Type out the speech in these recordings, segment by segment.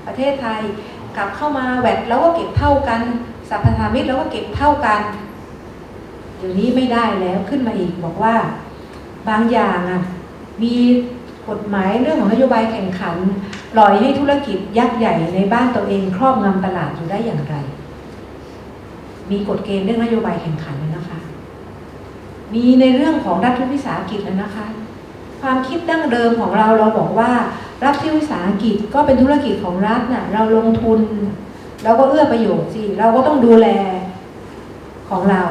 ประเทศไทยกลับเข้ามาแวดแล้วก็เก็บเท่ากันสรรพสามิตแล้วก็เก็บเท่ากันเดี๋ยวนี้ไม่ได้แล้วขึ้นมาอีกบอกว่าบางอย่างมีกฎหมายเรื่องของนโยบายแข่งขันปล่อยให้ธุรกิจยักษ์ใหญ่ในบ้านตัวเองครอบงำตลาดอยู่ได้อย่างไรมีกฎเกณฑ์เรื่องนโยบายแข่งขันแล้วนะคะมีในเรื่องของรัฐวิสาหกิจแล้วนะคะความคิดดั้งเดิมของเราบอกว่ารัฐวิสาหกิจก็เป็นธุรกิจของรัฐน่ะเราลงทุนเราก็เอื้อประโยชน์สิเราก็ต้องดูแลของเรา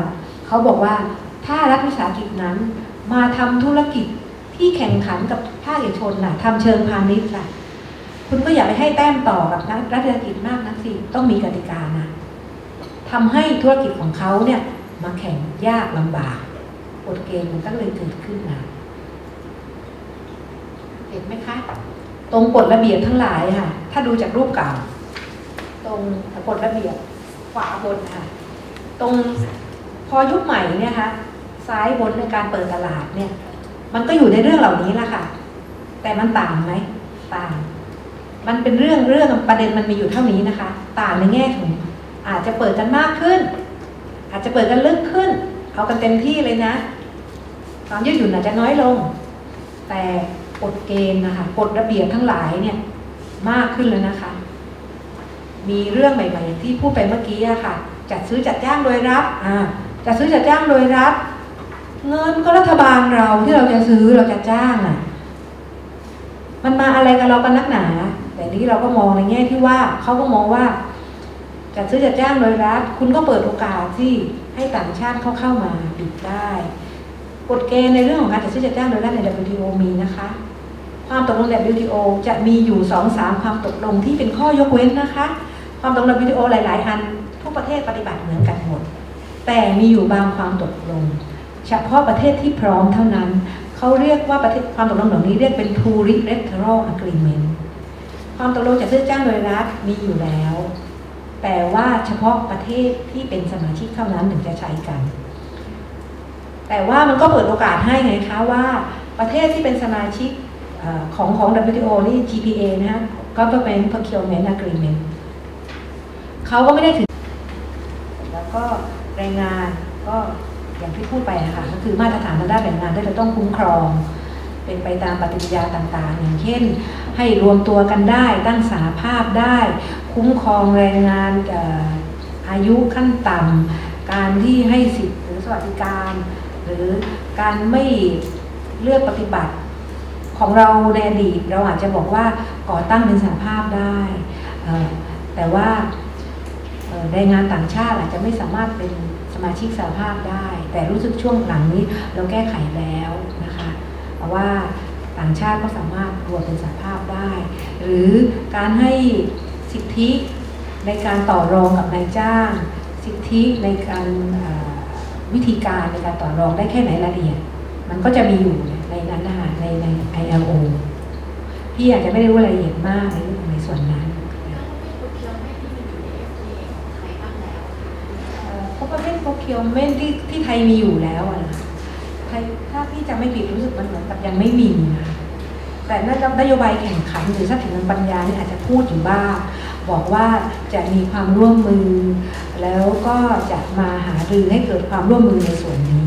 เขาบอกว่าถ้ารัฐวิสาหกิจนั้นมาทำธุรกิจที่แข่งขันกับภาคเอกชนทำเชิงพาณิชย์ล่ะคุณก็อย่าไปให้แต้มต่อกับรัฐวิสาหกิจมากนักสิต้องมีกติกานะทำให้ธุรกิจของเขาเนี่ยมาแข่งยากลำบากกฎเกณฑ์มันก็เลยเกิดขึ้นมาเห็นไหมคะตรงกฎระเบียบทั้งหลายค่ะถ้าดูจากรูปเก่าตรงกฎระเบียบขวาบนค่ะตรงพอยุคใหม่เนี่ยค่ะซ้ายบนในการเปิดตลาดเนี่ยมันก็อยู่ในเรื่องเหล่านี้แหละค่ะแต่มันต่างไหมต่างมันเป็นเรื่องประเด็นมันมีอยู่เท่านี้นะคะต่างในแง่ของอาจจะเปิดกันมากขึ้นอาจจะเปิดกันลึกขึ้นเอากันเต็มที่เลยนะความยืดหยุ่นอาจจะน้อยลงแต่กฎเกณฑ์นะคะกฎระเบียบทั้งหลายเนี่ยมากขึ้นแล้วนะคะมีเรื่องใหม่ๆที่พูดไปเมื่อกี้ค่ะจัดซื้อจัดจ้างโดยรัฐจัดซื้อจัดจ้างโดยรัฐเงินก็รัฐบาลเราที่เราจะซื้อเราจะจ้างมันมาอะไรกับเรากันนักหนาแต่นี้เราก็มองในแง่ที่ว่าเขาก็มองว่าจัดซื้อจัดจ้างโดยรัฐคุณก็เปิดโอกาสที่ให้ต่างชาติเข้ามาบิดได้กฎเกณฑ์ในเรื่องของการจัดซื้อจัดจ้างโดยรัฐใน WTO มีนะคะความตกลง WTO จะมีอยู่ 2-3 ความตกลงที่เป็นข้อยกเว้นนะคะความตกลง WTO หลายๆอันทุกประเทศปฏิบัติเหมือนกันหมดแต่มีอยู่บางความตกลงเฉพาะประเทศที่พร้อมเท่านั้นเขาเรียกว่าประเทศความตกลงเหล่านี้เรียกเป็น plurilateral agreement ความตกลงจัดซื้อจ้างโดยรัฐมีอยู่แล้วแต่ว่าเฉพาะประเทศที่เป็นสมาชิกเท่านั้นถึงจะใช้กันแต่ว่ามันก็เปิดโอกาสให้ไงคะว่าประเทศที่เป็นสมาชิกของ WTO นี่ GPA นะฮะ Government Procurement Agreement เขาก็ไม่ได้ถึงแล้วก็แรงงานก็อย่างที่พูดไปนะคะก็คือมาตรฐานทางด้านแรงงานที่เราต้องคุ้มครองเป็นไปตามปฏิกิริยาต่างๆอย่างเช่นให้รวมตัวกันได้ตั้งสหภาพได้คุ้มครองแรงงานอายุขั้นต่ำการที่ให้สิทธิหรือสวัสดิการหรือการไม่เลือกปฏิบัติของเราในอดีตเราอาจจะบอกว่าก่อตั้งเป็นสหภาพได้แต่ว่าแรงงานต่างชาติอาจจะไม่สามารถเป็นสมาชิกสหภาพได้แต่รู้สึกช่วงหลังนี้เราแก้ไขแล้วนะคะเพราะว่าต่างชาติก็สามารถรวมเป็นสหภาพได้หรือการให้สิทธิในการต่อรองกับนายจ้างสิทธิในการวิธีการในการต่อรองได้แค่ไหนรายละเอียดมันก็จะมีอยู่ในนั้นนะคะใน ILO พี่อาจจะไม่ได้รู้รายละเอียดมากในส่วนนั้นเพราะประเภท procurement ที่ไทยมีอยู่แล้วนะไทยถ้าพี่จะไม่ผิดรู้สึกมันเหมือนกับยังไม่มีนะแต่นโยบายแข่งขันหรือทรัพย์สินปัญญานี่อาจจะพูดอยู่บ้างบอกว่าจะมีความร่วมมือแล้วก็จะมาหารือให้เกิดความร่วมมือในส่วนนี้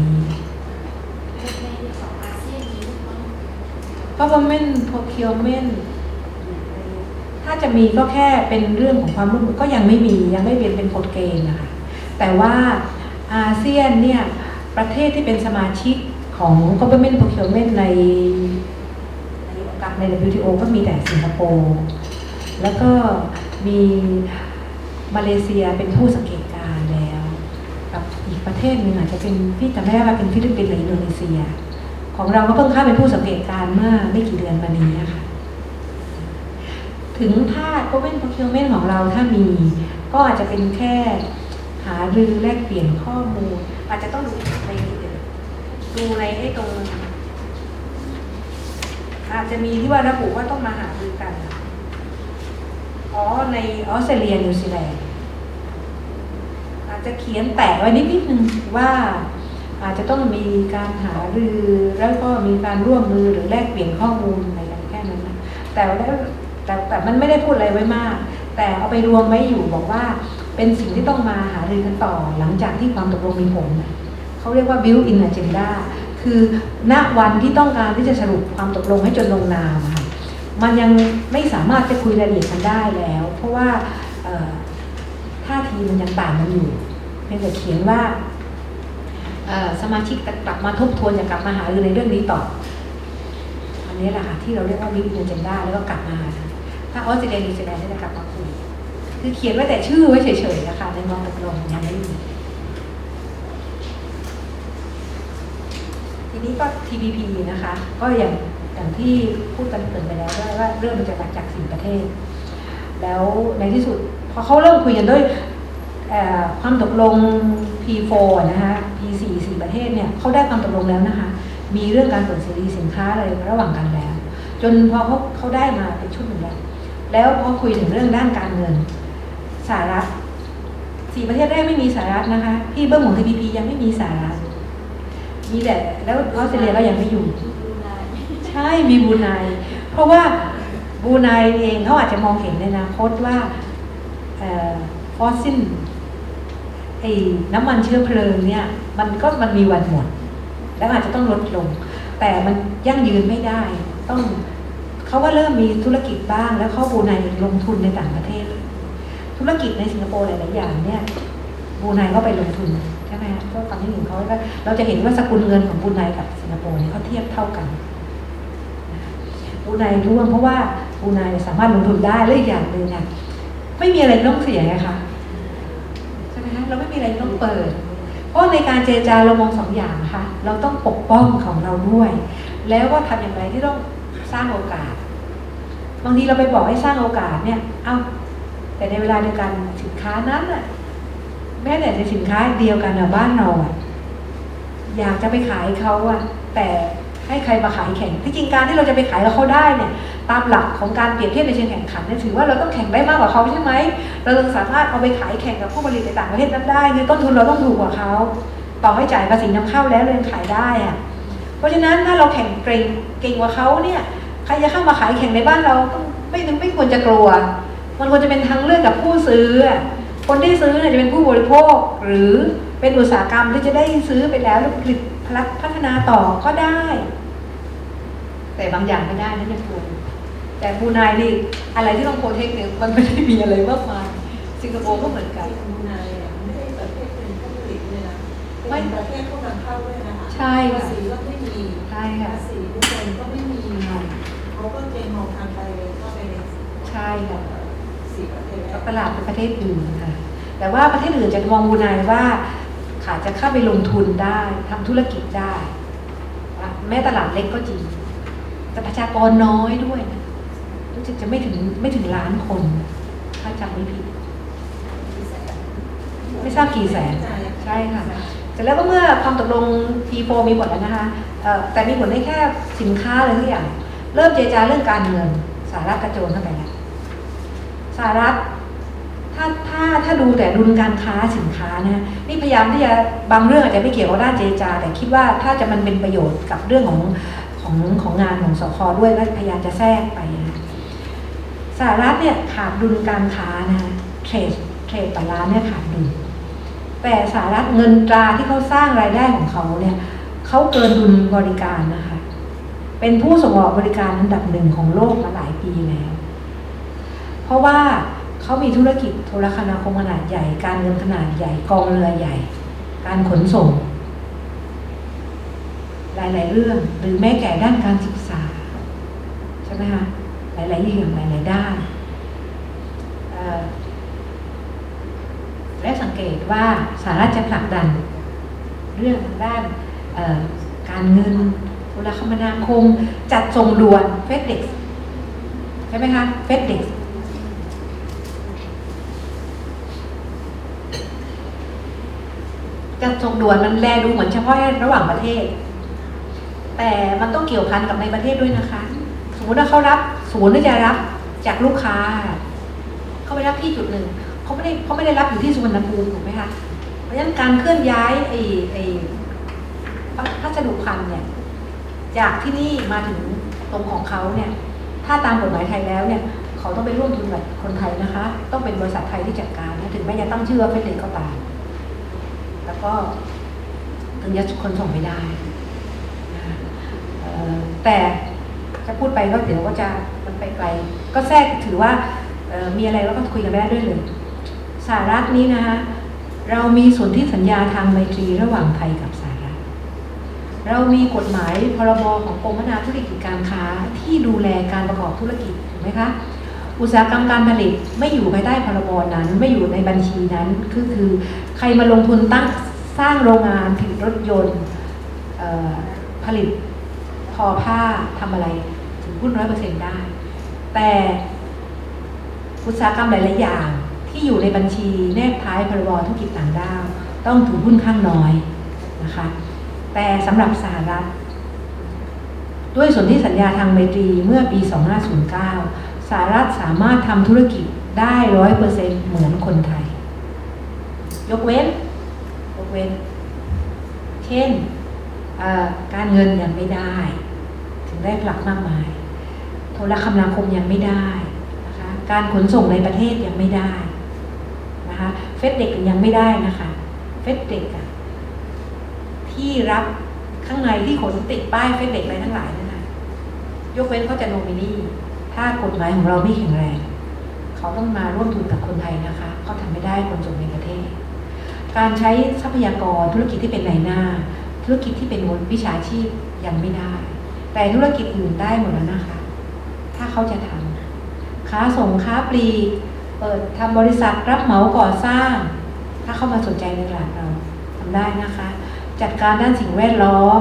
Government Procurement ถ้าจะมีก็แค่เป็นเรื่องของความร่วมมือก็ยังไม่เป็นกฎเกณฑ์นะคะแต่ว่าอาเซียนเนี่ยประเทศที่เป็นสมาชิกของ Government Procurement ใน WTO ก็มีแต่สิงคโปร์แล้วก็มีมาเลเซียเป็นผู้สังเกตการณ์แล้วกับอีกประเทศหนึ่งอาจจะเป็นพี่จำไม่ได้ว่าเป็นฟิลิปปินส์หรืออินโดนีเซียของเราก็เพิ่งเข้าเป็นผู้สังเกตการณ์เมื่อไม่กี่เดือนมานี้ค่ะถึงถ้า Government Procurement ของเราถ้ามีก็อาจจะเป็นแค่หารือแลกเปลี่ยนข้อมูลอาจจะต้องดูในไอ้ตรงอาจจะมีที่ว่าระบุว่าต้องมาหารือกันในออสเตรเลียนิวซีแลนด์อาจจะเขียนแตะไว้นิดนึงว่าอาจจะต้องมีการหารือแล้วก็มีการร่วมมือหรือแลกเปลี่ยนข้อมูลอะไรกันแค่นั้นนะแต่มันไม่ได้พูดอะไรไว้มาก แต่เอาไปรวมไว้อยู่บอกว่าเป็นสิ่งที่ต้องมาหารือกันต่อหลังจากที่ความตกลงมีผลเขาเรียกว่า build in agenda คือณวันที่ต้องการที่จะสรุปความตกลงให้จนลงนามค่ะมันยังไม่สามารถจะคุยรายละเอียดกันได้แล้ว เพราะว่าท่าทีมันยังต่างกันอยู่เพียงแต่เขียนว่าสมาชิกกลับมาทบทวนจะกลับมาหารือในเรื่องนี้ต่ออันนี้แหละค่ะที่เราเรียกว่า build in agenda แล้วก็กลับมาถ้าออสเตรเลียนิวซีแลนด์จะกลับมาคุยคือเขียนไว้แต่ชื่อไว้เฉยๆนะคะในมองตกลงยังไม่มีทีนี้ก็ TPP นะคะก็อย่างที่พูดกันเกินไปแล้วว่าเรื่องมันจะมาจาก4 ประเทศแล้วในที่สุดพอเขาเริ่มคุยกันด้วยความตกลง P4 นะคะ P4 4 ประเทศเนี่ยเขาได้ความตกลงแล้วนะคะมีเรื่องการเปิดเสรีสินค้าอะไรระหว่างกันแล้วจนพอเขาได้มาเป็นชุดหนึ่งแล้วพอคุยถึงเรื่องด้านการเงินสหรัฐ4 ประเทศแรกไม่มีสหรัฐนะคะที่เบื้องของ TPP ยังไม่มีสหรัฐมีแต่แล้วออสเตรเลียก็ยังไม่อยู่ใช่มีบรูไนเพราะว่าบรูไนเองเขาอาจจะมองเห็นในอนาคตว่าฟอสซิลน้ำมันเชื้อเพลิงเนี่ยมันมีวันหมดแล้วอาจจะต้องลดลงแต่มันยั่งยืนไม่ได้ต้องเขาว่าเริ่มมีธุรกิจบ้างแล้วเขาบรูไนลงทุนในต่างประเทศธุรกิจในสิงคโปร์หลายๆอย่างเนี่ยบรูไนก็ไปลงทุนใช่ไหมคะก็ตอนที่หนึ่งเขาเราจะเห็นว่าสกุลเงินของบรูไนกับสิงคโปร์เนี่ยเขาเทียบเท่ากันบรูไนร่วมเพราะว่าบรูไนสามารถลงทุนได้และอีกอย่างหนึ่งเนี่ยไม่มีอะไรต้องเสียไงคะใช่ไหมคะเราไม่มีอะไรต้องเปิดเพราะในการเจรจาเรามอง2 อย่างนะคะเราต้องปกป้องของเราด้วยแล้วก็ทำอย่างไรที่ต้องสร้างโอกาสบางทีเราไปบอกให้สร้างโอกาสเนี่ยแต่ในเวลาเดียวกันสินค้านั้นน่ะแม้แต่ในสินค้าเดียวกันบ้านเราอยากจะไปขายเขาแต่ให้ใครมาขายแข่งที่จริงการที่เราจะไปขายแล้วเขาได้เนี่ยตามหลักของการเปรียบเทียบในเชิงแข่งขันเนี่ยถือว่าเราต้องแข่งได้มากกว่าเขาใช่ไหมเราต้องสามารถเอาไปขายแข่งกับผู้ผลิตในต่างประเทศนั้นได้คือต้นทุนเราต้องถูกกว่าเขาต่อให้จ่ายภาษีนำเข้าแล้วเรายังขายได้เพราะฉะนั้นถ้าเราแข่งเก่งกว่าเขาเนี่ยใครจะเข้ามาขายแข่งในบ้านเราต้องไม่ควรจะกลัวมันควรจะเป็นทางเลือกกับผู้ซื้อคนที่ซื้อเนี่ยจะเป็นผู้บริโภคหรือเป็นอุตสาหกรรมที่จะได้ซื้อไปแล้วผลิตพัฒนาต่อก็ได้ แต่บางอย่างไม่ได้นั่นยังควรแต่บรูไนนี่อะไรที่ต้องโปรเทคเนี่ยมันไม่ได้มีอะไรมากมายสิงคโปร์ก็เหมือนกันบรูไนไม่ได้ประเทศเป็นผู้ผลิตเลยนะเป็นประเทศผู้นำเข้าด้วยนะคะใช่ภาษีก็ไม่มีใช่ค่ะภาษีทุกคนก็ไม่มีเขาก็เกณฑ์มองทางไปก็ไปใช่ค่ะ4 ประเทศตลาดเป็นประเทศอื่นค่ะแต่ว่าประเทศอื่นจะมองบรูไนว่าขาจะเข้าไปลงทุนได้ทำธุรกิจได้แม้ตลาดเล็กก็จริงแต่ประชากรน้อยด้วยนะรู้สึกจะไม่ถึงล้านคนถ้าจำไม่ผิดไม่ทราบกี่แสนใช่ค่ะเสร็จแล้วก็เมื่อความตกลง P4 มีผลแล้วนะคะแต่มีผลได้แค่สินค้าอะไรทุกอย่างเริ่มเจรจาเรื่องการเงินสหรัฐกระโจนเข้าไปแล้วสหรัฐถ้าดูแต่ดุลการค้าสินค้านะนี่พยายามที่จะบางเรื่องอาจจะไม่เกี่ยวกับด้านเจรจาแต่คิดว่าถ้าจะมันเป็นประโยชน์กับเรื่องของงานของสค.ด้วยก็พยายามจะแทรกไปสหรัฐเนี่ยขาดดุลการค้านะเทรดบาลานซ์เนี่ยขาดดุลแต่สหรัฐเงินตราที่เขาสร้างรายได้ของเขาเนี่ยเขาเกินดุลบริการนะคะเป็นผู้ส่งออกบริการอันดับ1ของโลกมาหลายปีแล้วเพราะว่าเขามีธุรกิจโทรคมนาคมขนาดใหญ่การเงินขนาดใหญ่กองเรือใหญ่การขนส่งหลายๆเรื่องหรือแม้แต่ด้านการศึกษาใช่ไหมคะหลายๆอย่างหลายๆด้านและสังเกตว่าสหรัฐจะผลักดันเรื่องด้านการเงินโทรคมนาคมจัดส่งด่วนเฟดเด็กใช่ไหมคะเฟดเด็กจัดส่งด่วนมันแลดูเหมือนเฉพาะระหว่างประเทศแต่มันต้องเกี่ยวพันกับในประเทศด้วยนะคะสมมติว่าเขารับศูนย์ที่จะรับจากลูกค้าเขาไปรับที่จุดหนึ่งเขาไม่ได้รับอยู่ที่สุวรรณภูมิถูกไหมคะเพราะฉะนั้นการเคลื่อนย้ายพัสดุภัณฑ์เนี่ยจากที่นี่มาถึงตรงของเขาเนี่ยถ้าตามกฎหมายไทยแล้วเนี่ย เขาต้องไปร่วมทุนกับคนไทยนะคะ ต้องเป็นบริษัทไทยที่จัดการนะถึงแม้จะตั้งชื่อว่าเฟดเด็กก็ตามแล้วก็ถึงจะคนส่งไม่ได้แต่จะพูดไปก็เดี๋ยวก็จะมันไปไกลก็แทรกถือว่ามีอะไรเราก็คุยกันได้ด้วยเลยสหรัฐนี้นะคะเรามีสนธิสัญญาทางไมตรีระหว่างไทยกับสหรัฐเรามีกฎหมายพรบของกรมพัฒนาธุรกิจการค้าที่ดูแลการประกอบธุรกิจถูกไหมคะอุตสาหกรรมการผลิตไม่อยู่ภายใต้พรบนั้นไม่อยู่ในบัญชีนั้นคือใครมาลงทุนสร้างโรงงานผลิตรถยนต์ผลิตทอผ้าทำอะไรถือหุ้น100%ได้แต่อุตสาหกรรมหลายๆอย่างที่อยู่ในบัญชีแนบท้ายพรบธุรกิจต่างด้าวต้องถือหุ้นข้างน้อยนะคะแต่สำหรับสหรัฐด้วยสนธิสัญญาทางไมตรีเมื่อปี 2509 สหรัฐสามารถทำธุรกิจได้ 100% เหมือนคนไทยยกเว้นเช่นการเงินยังไม่ได้ถึงได้ผลักมากมายโทรคมนาคมยังไม่ได้นะคะการขนส่งในประเทศยังไม่ได้นะคะเฟดเด็กยังไม่ได้นะคะเฟดเด็กที่รับข้างในที่ขนติดป้ายเฟดเด็กอะไรทั้งหลายนะคะยกเว้นเขาจะโนมินีถ้ากฎหมายของเราไม่แข็งแรงเขาต้องมาร่วมทุนกับคนไทยนะคะเขาทำไม่ได้คนส่งในประเทศการใช้ทรัพยากรธุรกิจที่เป็นนายหน้าธุรกิจที่เป็นวิชาชีพยังไม่ได้แต่ธุรกิจอื่นได้หมดแล้วนะคะถ้าเขาจะทำค้าส่งค้าปลีกเปิดทำบริษัทรับเหมาก่อสร้างถ้าเข้ามาสนใจในตลาดเราทำได้นะคะจัดการด้านสิ่งแวดล้อม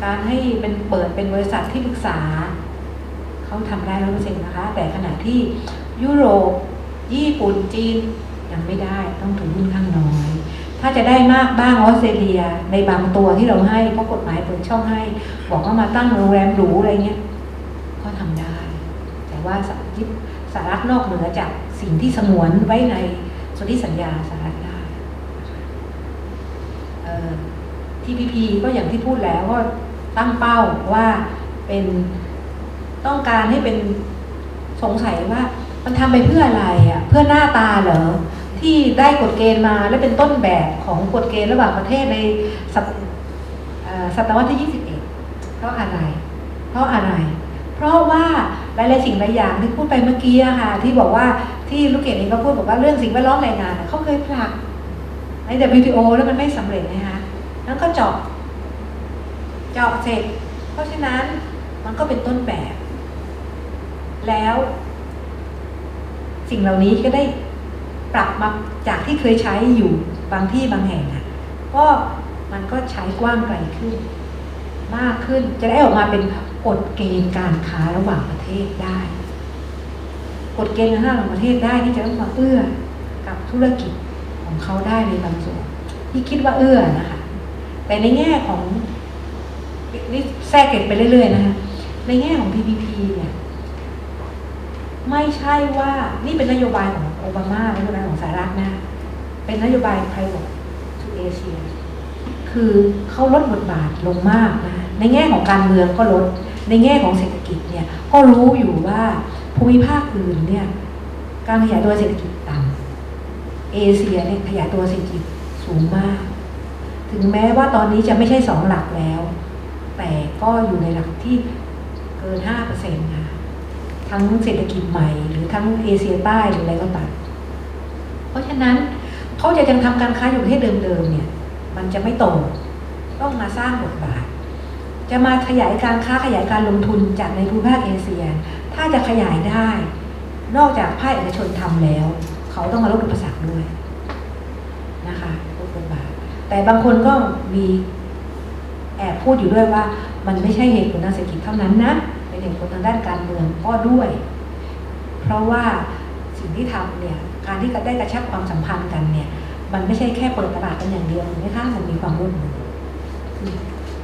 การให้เป็นเปิดเป็นบริษัทที่ปรึกษาเขาทำได้100%นะคะแต่ขณะที่ยุโรปญี่ปุ่นจีนยังไม่ได้ต้องถือหุ้นข้างน้อยถ้าจะได้มากบ้างออสเตรเลียในบางตัวที่เราให้เพราะกฎหมายเปิดช่องให้บอกว่ามาตั้งโรงแรมหรูอะไรเงี้ยก็ทำได้แต่ว่าสหรัฐนอกเหนือจากสิ่งที่สงวนไว้ในสนธิสัญญาสหรัฐได้TPP ก็อย่างที่พูดแล้วก็ตั้งเป้าว่าเป็นต้องการให้เป็นสงสัยว่ามันทำไปเพื่ออะไรอ่ะเพื่อหน้าตาเหรอที่ได้กฎเกณฑ์มาและเป็นต้นแบบของกฎเกณฑ์ระหว่างประเทศในศตวรรษที่ 21เพราะอะไรเพราะว่าหลายๆสิ่งหลายอย่างที่พูดไปเมื่อกี้ค่ะที่บอกว่าที่ลูกเกดเองก็พูดบอกว่าเรื่องสิ่งแวดล้อมแรงงานเขาเคยผลักใน WTO แล้วมันไม่สำเร็จนะคะนั้นก็เจาะเสร็จเพราะฉะนั้นมันก็เป็นต้นแบบแล้วสิ่งเหล่านี้ก็ได้ปรับมาจากที่เคยใช้อยู่บางที่บางแห่งก็มันก็ใช้กว้างไกลขึ้นมากขึ้นจะได้ออกมาเป็นกฎเกณฑ์การค้าระหว่างประเทศได้กฎเกณฑ์การค้าระหว่างประเทศได้ที่จะต้องมาเอื้อกับธุรกิจของเขาได้ในบางส่วนที่คิดว่าเอื้อนะคะแต่ในแง่ของนี่แทรกเก็บไปเรื่อยๆนะคะในแง่ของ TPP เนี่ยไม่ใช่ว่านี่เป็นนโยบายของโอบามานโยบายของสหรัฐนะเป็นนโยบาย Private to Asia คือเขาลดบทบาทลงมากนะในแง่ของการเมืองก็ลดในแง่ของเศรษฐกิจเนี่ยก็รู้อยู่ว่าภูมิภาคอื่นเนี่ยการขยายตัวเศรษฐกิจต่ำเอเชียเนี่ยขยายตัวเศรษฐกิจสูงมากถึงแม้ว่าตอนนี้จะไม่ใช่2 หลักแล้วแต่ก็อยู่ในหลักที่เกิน 5% นะทั้งเศรษฐกิจใหม่หรือทั้งเอเชียใต้หรืออะไรก็ตามเพราะฉะนั้นเขาจะยังทำการค้าอยู่ประเทศเดิมๆเนี่ยมันจะไม่โตต้องมาสร้างบทบาทจะมาขยายการค้าขยายการลงทุนจากในภูมิภาคเอเชียถ้าจะขยายได้นอกจากภาคเอกชนทำแล้วเขาต้องมาลดอุปสรรคด้วยนะคะลดบทบาทแต่บางคนก็มีแอบพูดอยู่ด้วยว่ามันไม่ใช่เหตุผลทางเศรษฐกิจเท่านั้นนะเป็นเหตุผลทางด้านการเมืองก็ด้วยเพราะว่าสิ่งที่ทำเนี่ยการที่ได้กระชับความสัมพันธ์กันเนี่ยมันไม่ใช่แค่เปิดตลาดกันอย่างเดียวนะคะมันมีความร่วมมือ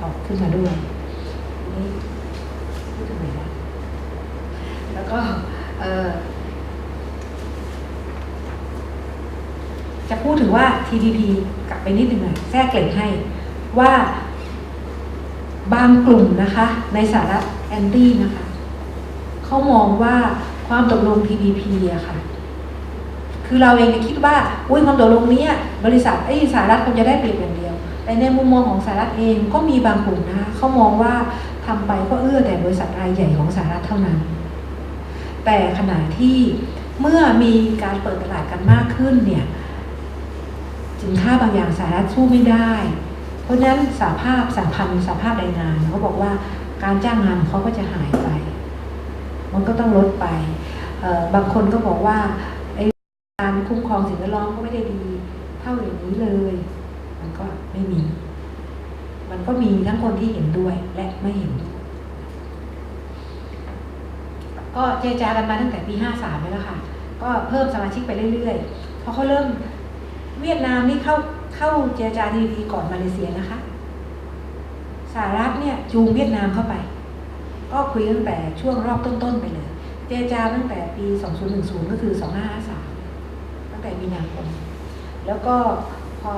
ออกขึ้นมาด้วยนี่พูดถึงไหนละแล้วก็จะพูดถึงว่า TPP กลับไปนิดหนึ่งแทรกเกริ่นให้ว่าบางกลุ่มนะคะในสหรัฐแอนตี้นะคะเขามองว่า ความตกลง TPP อะค่ะคือเราเองคิดว่าความตกลงนี้บริษัทสหรัฐคงจะได้เปรียบอย่างเดียวแต่ในมุมมองของสหรัฐเองก็มีบางกลุ่มนะคะเขามองว่าทำไปก็เอื้อแต่บริษัทรายใหญ่ของสหรัฐเท่านั้นแต่ขณะที่เมื่อมีการเปิดตลาดกันมากขึ้นเนี่ยสินค้าบางอย่างสหรัฐสู้ไม่ได้เพราะฉะนั้นสหภาพแรงงานเขาบอกว่าการจ้างงานเขาก็จะหายไปมันก็ต้องลดไปบางคนก็บอกว่าการคุ้มครองสิ่งแวดล้อมก็ไม่ได้ดีเท่าอย่างนี้เลยมันก็ไม่มีมันก็มีทั้งคนที่เห็นด้วยและไม่เห็นด้วยก็เจรจากันมาตั้งแต่ปี53แล้วค่ะก็เพิ่มสมาชิกไปเรื่อยๆพอเขาเริ่มเวียดนามนี่เข้าเจรจาทีก่อนมาเลเซียนะคะสหรัฐเนี่ยจูงเวียดนามเข้าไปก็คุยตั้งแต่ช่วงรอบต้นๆไปเลยเจรจาตั้งแต่ปี2010ก็คือ2553ตั้งแต่มีนาคมแล้วก็พอ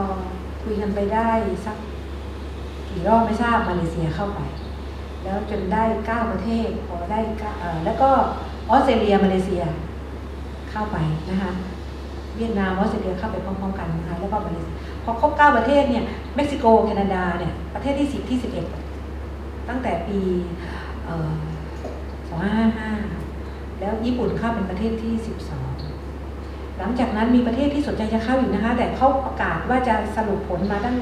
คุยกันไปได้สักกี่รอบไม่ทราบมาเลเซียเข้าไปแล้วจนได้9ประเทศพอได้แล้วก็ออสเตรเลียมาเลเซียเข้าไปนะคะเวียดนามออสเตรเลียเข้าไปพร้อมๆกันนะคะแล้วก็มาเลเซียพอครบ9ประเทศเนี่ยเม็กซิโกแคนาดาเนี่ยประเทศที่10ที่11ตั้งแต่ปี2555แล้วญี่ปุ่นเข้าเป็นประเทศที่12หลังจากนั้นมีประเทศที่สนใจจะเข้าอยู่นะคะแต่เขาประกาศว่าจะสรุปผลมาตั้ง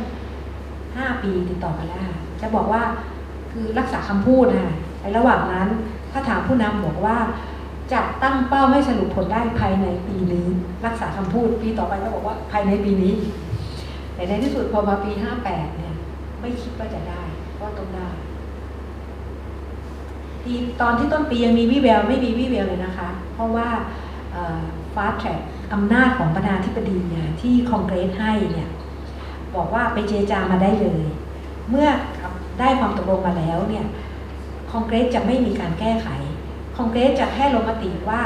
5 ปีติดต่อกันแล้วจะบอกว่าคือรักษาคำพูดนะในระหว่างนั้นถ้าถามผู้นำบอกว่าจะตั้งเป้าให้สรุปผลได้ภายในปีนี้รักษาคำพูดปีต่อไปก็บอกว่าภายในปีนี้แต่ในที่สุดพอมาปี58เนี่ยไม่คิดว่าจะได้ก็ต้องได้ที่ตอนที่ต้นปียังมีวิแววไม่มีวิแววเลยนะคะเพราะว่าfast track อำนาจของประธานาธิบดีที่คองเกรสให้เนี่ยบอกว่าไปเจรจามาได้เลยเมื่อได้ความตกลงมาแล้วเนี่ยคองเกรสจะไม่มีการแก้ไขคองเกรสจะแค่ลงมติว่า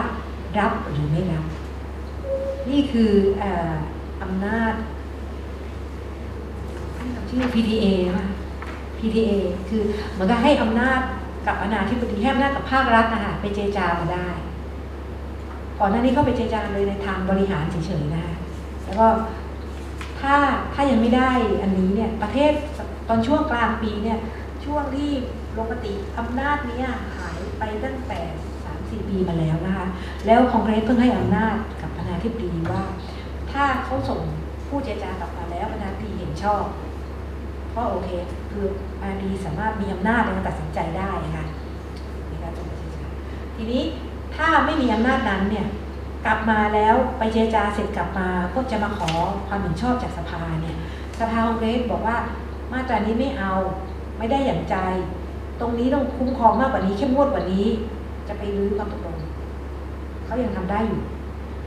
รับหรือไม่รับนี่คืออำนาจชื่อ PTA ป่ะ PTA คือเหมือนกับให้อำนาจกับประธานาธิบดีให้อำนาจกับภาครัฐนะคะไปเจรจามาได้ก่อนหน้านี้เขาไปเจรจาเลยในทางบริหารเฉยๆนะคะแล้วก็ถ้ายังไม่ได้อันนี้เนี่ยประเทศตอนช่วงกลางปีเนี่ยช่วงที่ลงมติอำนาจนี้หายไปตั้งแต่ 3-4 ปีมาแล้วนะคะแล้วคองเกรสเพิ่งให้อำนาจกับประธานาธิบดีว่าถ้าเขาส่งผู้เจรจากลับมาแล้วประธานาธิบดีเห็นชอบก็โอเคคือประธานาธิบดีสามารถมีอำนาจในการตัดสินใจได้ค่ะในการส่งเจรจาทีนี้ถ้าไม่มีอำนาจนั้นเนี่ยกลับมาแล้วไปเจรจาเสร็จกลับมาก็จะมาขอความเห็นชอบจากสภาเนี่ยสภาคองเกรสบอกว่ามาตรานี้ไม่เอาไม่ได้อย่างใจตรงนี้ต้องคุ้มครองมากกว่านี้เข้มงวดกว่านี้จะไปรื้อความตกลงเขายังทำได้อยู่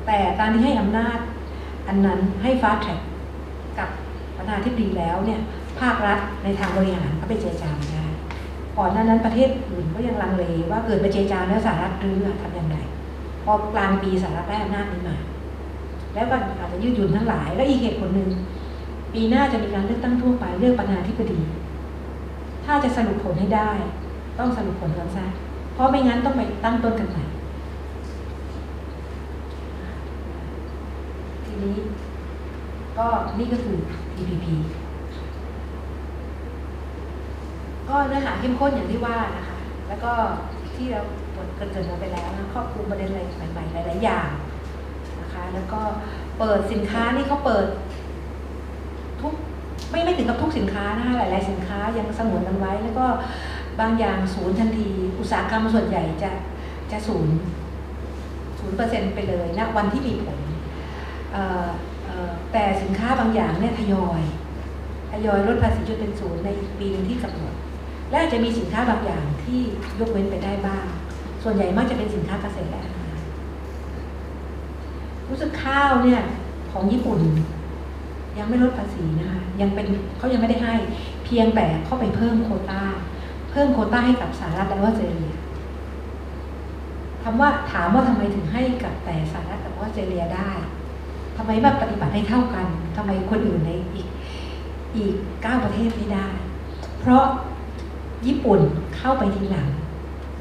แต่การที่ให้อำนาจอันนั้นให้ฟาสต์แทร็กกับประธานาธิบดีแล้วเนี่ยภาครัฐในทางบริหารก็ไปเจรจาได้ก่อนหน้านั้นประเทศอื่นก็ยังลังเลว่าเกิดไปเจรจาแล้วสหรัฐรื้อทำอย่างไรพอกลางปีสหรัฐได้อำนาจนี้มาแล้วก็อาจจะยืดหยุ่นทั้งหลายและอีกเหตุผลหนึ่งปีหน้าจะมีการเลือกตั้งทั่วไปเลือกประธานาธิบดีถ้าจะสรุปผลให้ได้ต้องสรุปผลกันซะเพราะไม่งั้นต้องไปตั้งต้นกันใหม่ทีนี้ก็นี่ก็คือ TPP ก็เนื้อหาเข้มข้นอย่างที่ว่านะคะแล้วก็ที่เราเกิดมาไปแล้วนะครอบคลุมประเด็นอะไรใหม่ๆหลายๆอย่างนะคะแล้วก็เปิดสินค้านี่เขาเปิดทุกไม่ถึงกับทุกสินค้านะคะหลายๆสินค้ายังสงวนกันไว้แล้วก็บางอย่างศูนย์ทันทีอุตสาหกรรมส่วนใหญ่จะ0%ไปเลยนะวันที่มีผลแต่สินค้าบางอย่างเนี่ยทยอยลดภาษีจนเป็นศูนย์ในอีกปีนึงที่กำหนดและอาจจะมีสินค้าบางอย่างที่ยกเว้นไปได้บ้างส่วนใหญ่มักจะเป็นสินค้าเกษตรและอาหารรู้สึกข้าวเนี่ยของญี่ปุ่นยังไม่ลดภาษีนะคะเขายังไม่ได้ให้เพียงแต่เข้าไปเพิ่มโควต้าให้กับสหรัฐและออสเตรเลียถามว่าทำไมถึงให้กับแต่สหรัฐกับออสเตรเลียได้ทำไมแบบปฏิบัติให้เท่ากันทำไมคนอื่นในอีก9 ประเทศไม่ได้เพราะญี่ปุ่นเข้าไปทีหลัง